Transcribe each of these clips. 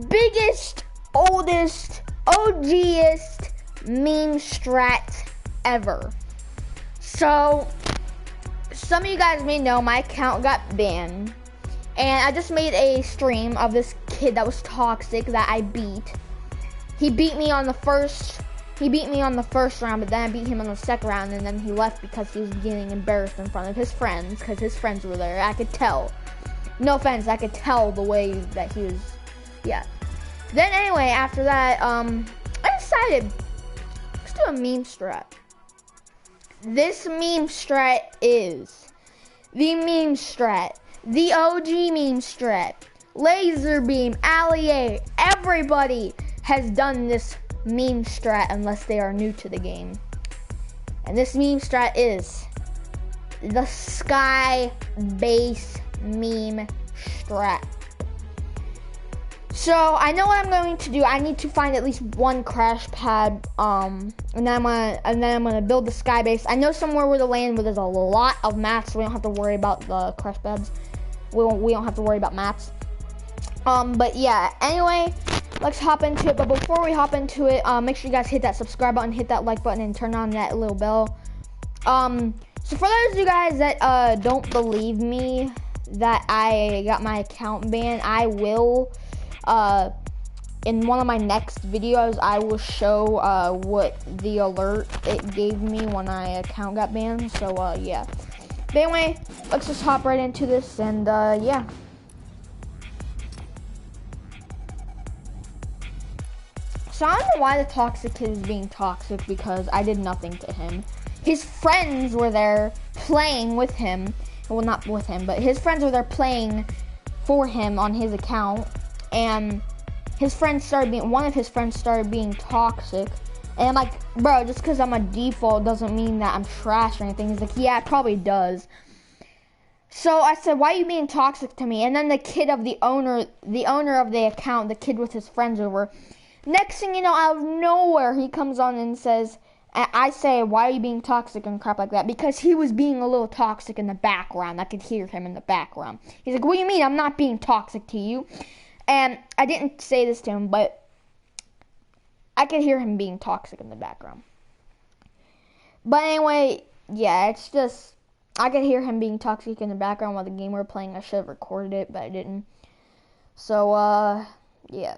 biggest, oldest, OGest meme strat ever. So, some of you guys may know my account got banned, and I just made a stream of this kid that was toxic that I beat. He beat me on the first round, but then I beat him on the second round, and then he left because he was getting embarrassed in front of his friends, because his friends were there. I could tell. No offense, I could tell the way that he was, yeah. Then anyway, after that, I decided, let's do a meme strat. This meme strat is the meme strat, the OG meme strat, laser beam, allier, everybody has done this meme strat unless they are new to the game. And this meme strat is the sky base meme strat. So I know what I'm going to do. I need to find at least one crash pad, and then I'm gonna build the sky base. I know somewhere where to land where there's a lot of mats, so we don't have to worry about the crash pads. We don't have to worry about mats. But yeah. Anyway, let's hop into it. But before we hop into it, make sure you guys hit that subscribe button, hit that like button, and turn on that little bell. So for those of you guys that don't believe me that I got my account banned, I will. In one of my next videos, I will show what the alert it gave me when my account got banned. So yeah. But anyway, let's just hop right into this, and yeah. So I don't know why the toxic kid is being toxic, because I did nothing to him. His friends were there playing with him. Well, not with him, but his friends were there playing for him on his account. And one of his friends started being toxic. And I'm like, bro, just because I'm a default doesn't mean that I'm trash or anything. He's like, yeah, it probably does. So I said, why are you being toxic to me? And then the kid of the owner of the account, the kid with his friends over, next thing you know, out of nowhere, he comes on and says, I say, why are you being toxic and crap like that? Because he was being a little toxic in the background. I could hear him in the background. He's like, what do you mean? I'm not being toxic to you. And I didn't say this to him, but I could hear him being toxic in the background. But anyway, yeah, it's just, I could hear him being toxic in the background while the game we were playing. I should have recorded it, but I didn't. So, yeah.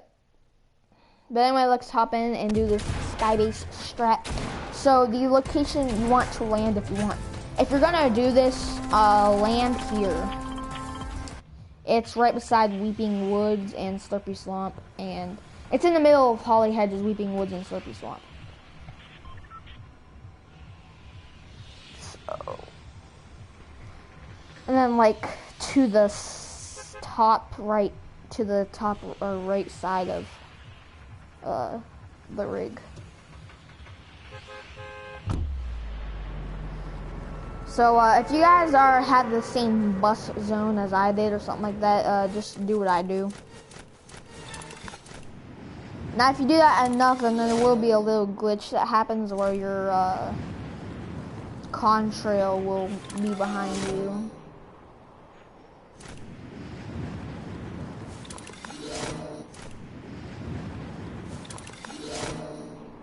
But anyway, let's hop in and do this skybase strat. So the location you want to land, if you're gonna do this, land here. It's right beside Weeping Woods and Slurpy Swamp, and it's in the middle of Holly Hedges, Weeping Woods, and Slurpy Swamp. So, and then like to the top right side of the rig. So if you guys have the same bus zone as I did or something like that, just do what I do. Now if you do that enough, then there will be a little glitch that happens where your contrail will be behind you.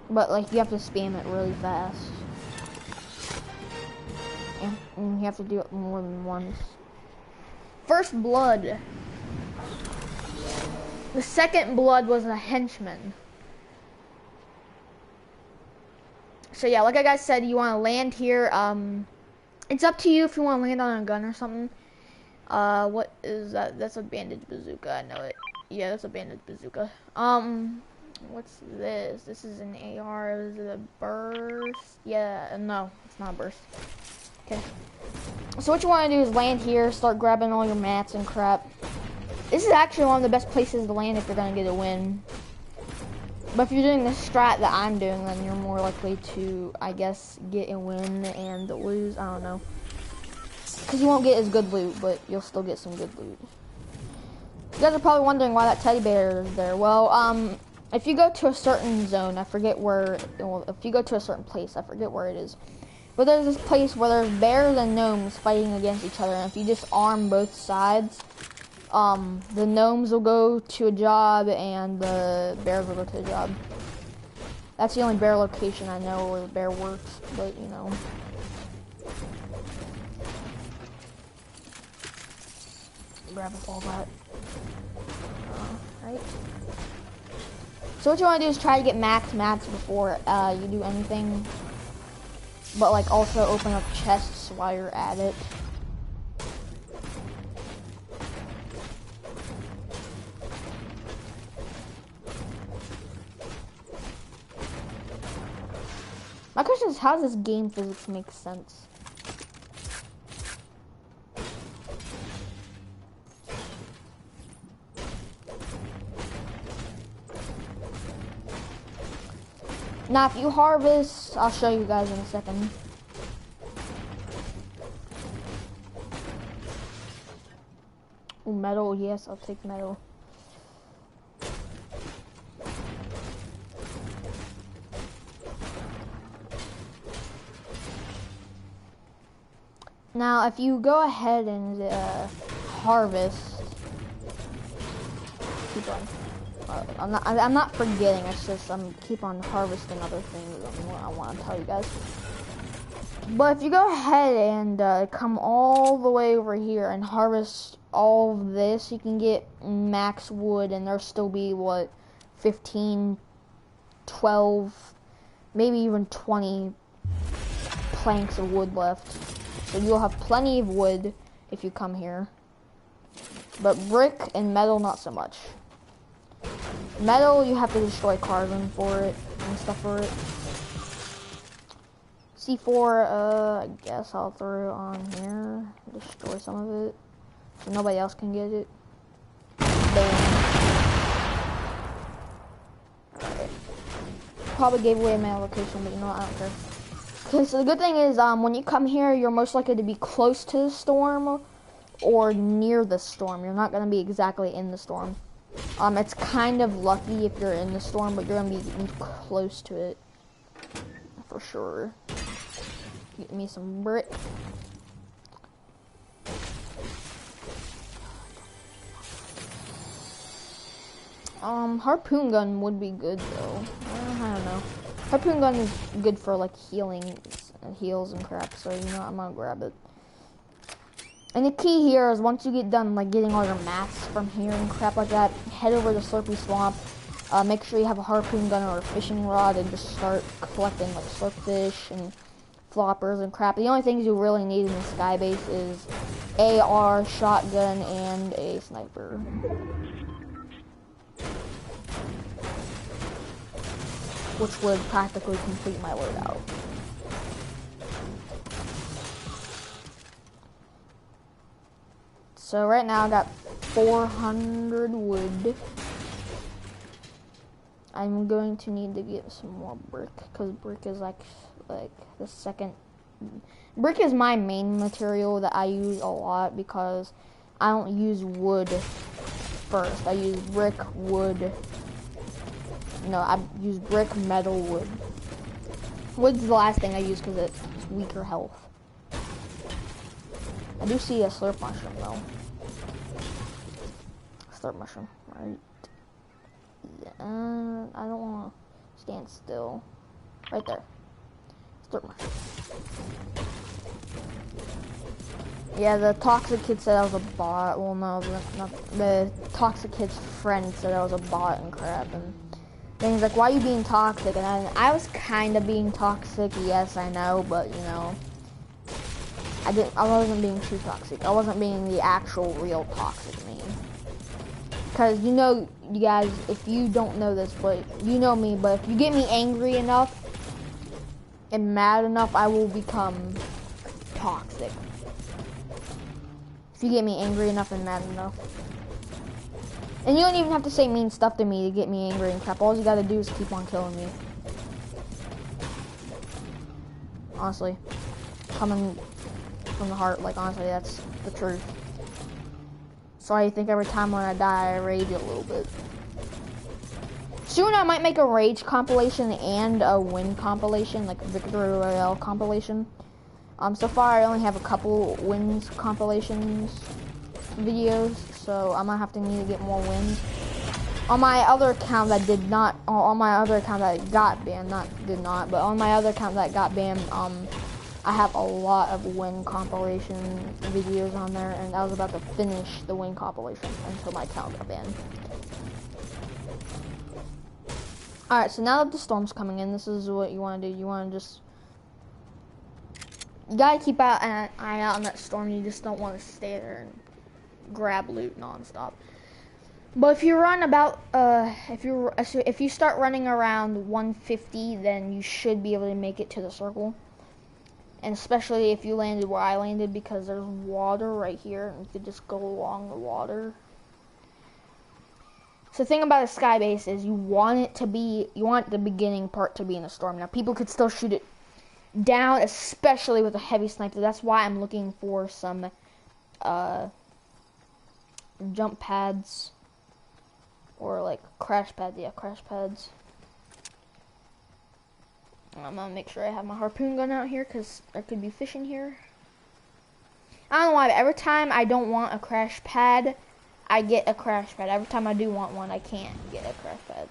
But like you have to spam it really fast. And you have to do it more than once. First blood. The second blood was a henchman. So yeah, like I guys said, you want to land here. It's up to you if you want to land on a gun or something. What is that? That's a bandage bazooka. I know it. Yeah, that's a bandage bazooka. What's this? This is an AR. Is it a burst? Yeah, no, it's not a burst. Okay. So what you want to do is land here, start grabbing all your mats and crap. This is actually one of the best places to land if you're going to get a win. But if you're doing the strat that I'm doing, then you're more likely to, I guess, get a win and lose. I don't know. Because you won't get as good loot, but you'll still get some good loot. You guys are probably wondering why that teddy bear is there. Well, if you go to a certain zone, I forget where, well, if you go to a certain place, I forget where it is. But there's this place where there's bears and gnomes fighting against each other, and if you just arm both sides, The gnomes will go to a job and the bears will go to a job. That's the only bear location I know where the bear works, but you know. Grab up all that. Right. So what you want to do is try to get max mats before you do anything. But like also open up chests while you're at it. My question is, how does this game physics make sense? Now, if you harvest, I'll show you guys in a second. Ooh, metal, yes, I'll take metal. Now, if you go ahead and harvest, keep on. I'm not forgetting. It's just keep on harvesting other things. I want to tell you guys. But if you go ahead and come all the way over here and harvest all of this, you can get max wood, and there'll still be what, 15, 12, maybe even 20 planks of wood left. So you'll have plenty of wood if you come here. But brick and metal, not so much. Metal, you have to destroy carbon for it and stuff for it. C4, I guess I'll throw it on here. Destroy some of it so nobody else can get it. Boom. Alright. Probably gave away my location, but you know what, I don't care. Okay, so the good thing is, when you come here, you're most likely to be close to the storm or near the storm. You're not going to be exactly in the storm. It's kind of lucky if you're in the storm, but you're going to be close to it. For sure. Get me some brick. Harpoon gun would be good, though. I don't know. Harpoon gun is good for like heals and crap, so you know I'm gonna grab it. And the key here is once you get done like getting all your mats from here and crap like that, head over to Slurpy Swamp. Make sure you have a harpoon gun or a fishing rod and just start collecting like slurpfish and floppers and crap. The only things you really need in the skybase is AR, shotgun, and a sniper. Which would practically complete my loadout. So right now I got 400 wood. I'm going to need to get some more brick because brick is like the second. Brick is my main material that I use a lot because I don't use wood first. I use brick, wood. No, I use brick, metal, wood. Wood's the last thing I use because it's weaker health. I do see a slurp mushroom though. Slurp mushroom, right? I don't want to stand still. Right there. Slurp mushroom. Yeah, the toxic kid said I was a bot. Well, no, the toxic kid's friend said I was a bot and crap. And then he's like, why are you being toxic? And I was kind of being toxic, yes, I know, but you know, I wasn't being too toxic. I wasn't being the actual real toxic me. Because you know, you guys, if you don't know this, but you know me, but if you get me angry enough and mad enough, I will become toxic. If you get me angry enough and mad enough. And you don't even have to say mean stuff to me to get me angry and crap. All you gotta do is keep on killing me. Honestly. Coming from the heart, like honestly, that's the truth. So I think every time when I die, I rage a little bit. Soon I might make a rage compilation and a win compilation, like a Victory Royale compilation. So far I only have a couple wins compilations videos, so I'm gonna have to need to get more wind. On my other account that did not, on my other account that got banned, but on my other account that got banned, I have a lot of wind compilation videos on there, and I was about to finish the wind compilation until my account got banned. Alright, so now that the storm's coming in, this is what you want to do. You want to just, you gotta keep an eye out on that storm. You just don't want to stay there and grab loot nonstop. But if you run about, if you start running around 150, then you should be able to make it to the circle. And especially if you landed where I landed, because there's water right here, and you could just go along the water. So the thing about a sky base is you want the beginning part to be in a storm. Now people could still shoot it down, especially with a heavy sniper. That's why I'm looking for some jump pads. Or like crash pads, yeah, crash pads. I'm gonna make sure I have my harpoon gun out here because there could be fish in here. I don't know why, but every time I don't want a crash pad, I get a crash pad. Every time I do want one, I can't get a crash pad.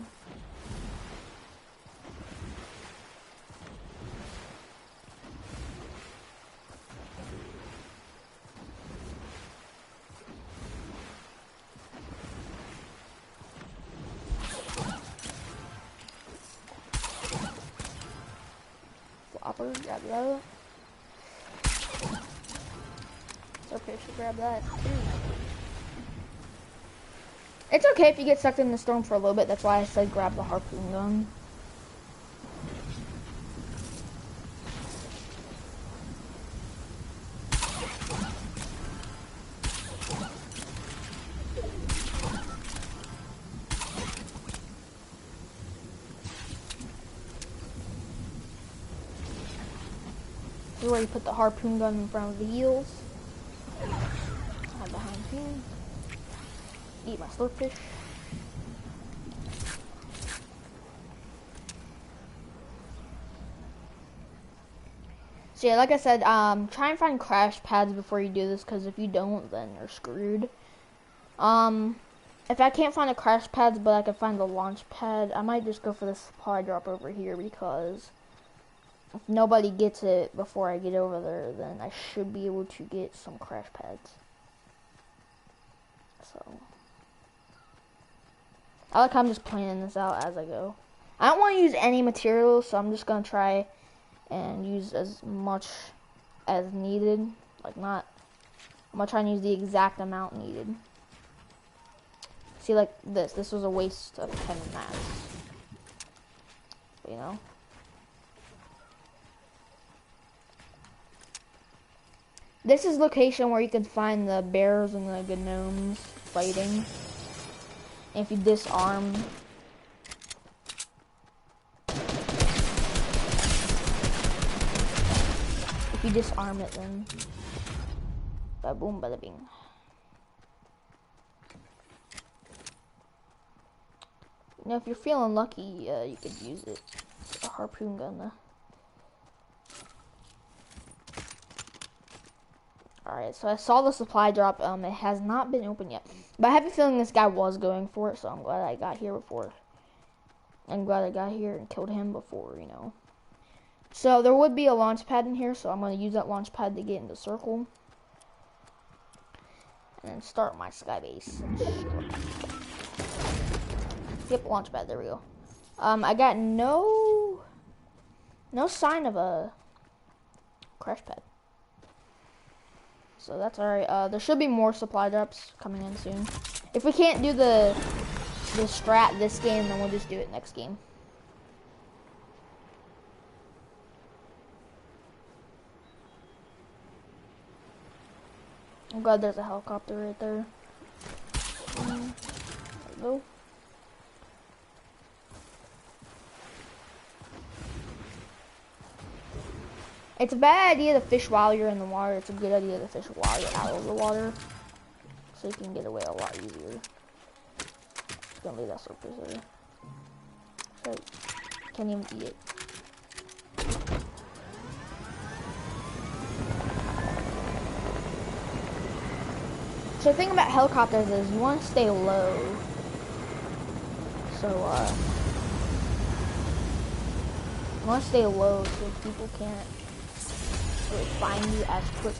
Grab that. It's okay if you grab that too. It's okay if you get sucked in the storm for a little bit. That's why I said grab the harpoon gun. Where you put the harpoon gun in front of the heels. Hide behind here. Eat my slurpfish. So yeah, like I said, try and find crash pads before you do this, because if you don't, then you're screwed. If I can't find the crash pads, but I can find the launch pad, I might just go for the supply drop over here, because if nobody gets it before I get over there, then I should be able to get some crash pads. So I like how I'm just planning this out as I go. I don't want to use any materials, so I'm just gonna try and use as much as needed. I'm gonna try and use the exact amount needed. See, like this was a waste of 10 mats. You know? This is location where you can find the bears and the gnomes fighting. And if you disarm, it, then bada boom, bada bing. Now, if you're feeling lucky, you could use it. A harpoon gun. Alright, so I saw the supply drop. It has not been opened yet. But I have a feeling this guy was going for it, so I'm glad I got here before. I'm glad I got here and killed him before, you know. So there would be a launch pad in here, so I'm going to use that launch pad to get in the circle. And then start my sky base. Yep, launch pad, there we go. I got no sign of a crash pad. So that's alright. There should be more supply drops coming in soon. If we can't do the strat this game, then we'll just do it next game. I'm glad there's a helicopter right there. There we go. It's a bad idea to fish while you're in the water. It's a good idea to fish while you're out of the water, so you can get away a lot easier. Just gonna leave that surface there. So, can't even eat it. So the thing about helicopters is you want to stay low. So, you want to stay low so people can't really find you as quick.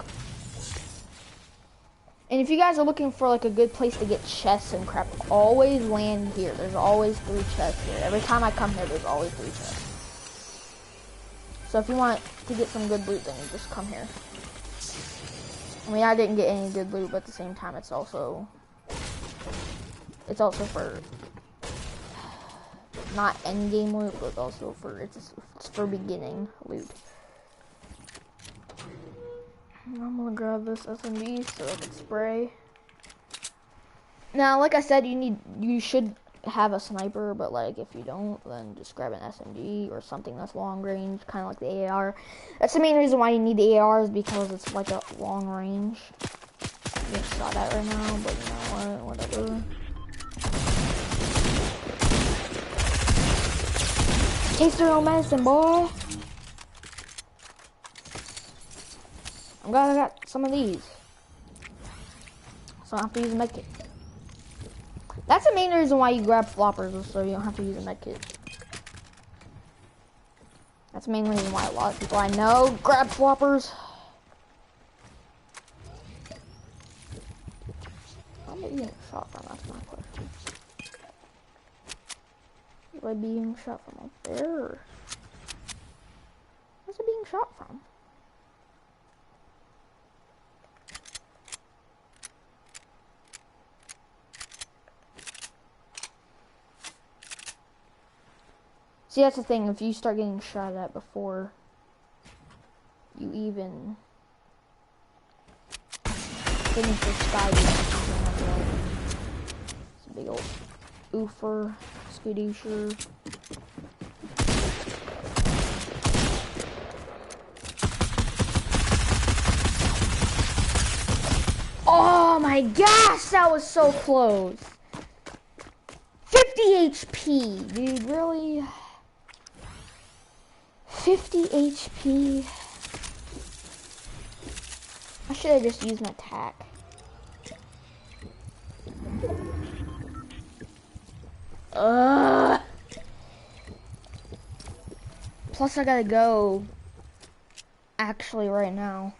And if you guys are looking for like a good place to get chests and crap, always land here. There's always 3 chests here. Every time I come here, there's always 3 chests. So if you want to get some good loot, then you just come here. I mean, I didn't get any good loot, but at the same time, it's also for not end game loot, but also for it's for beginning loot. I'm gonna grab this SMG so I can spray. Now, like I said, you should have a sniper, but like if you don't, then just grab an SMG or something that's long range, kind of like the AR. That's the main reason why you need the AR, is because it's like a long range. I'm getting shot at right now, but you know what, whatever. Taste your own medicine, boy. I'm glad I got some of these, so I don't have to use a medkit. That's the main reason why you grab floppers, so you don't have to use a medkit. That's the main reason why a lot of people I know grab floppers. How am I being shot from? That's my question. Is I being shot from up there? Or where's it being shot from? See, that's the thing, if you start getting shot at before you even finish your Spidey, it's a big old oofer, scoodoocher. Oh my gosh, that was so close. 50 HP, dude, really? 50 HP. I should have just used my attack. Plus I gotta go actually right now.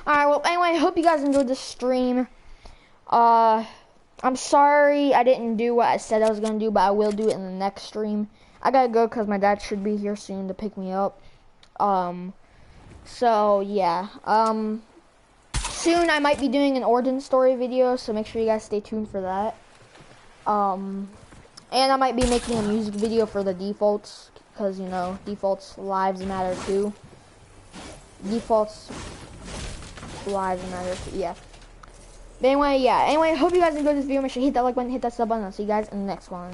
Alright, well anyway, I hope you guys enjoyed this stream. I'm sorry I didn't do what I said I was gonna do, but I will do it in the next stream. I gotta go because my dad should be here soon to pick me up. So yeah. Soon I might be doing an origin story video, so make sure you guys stay tuned for that. And I might be making a music video for the defaults, because you know, defaults lives matter too. Defaults lives matter too, yeah. But anyway, yeah. Anyway, hope you guys enjoyed this video. Make sure to hit that like button, hit that sub button. I'll see you guys in the next one.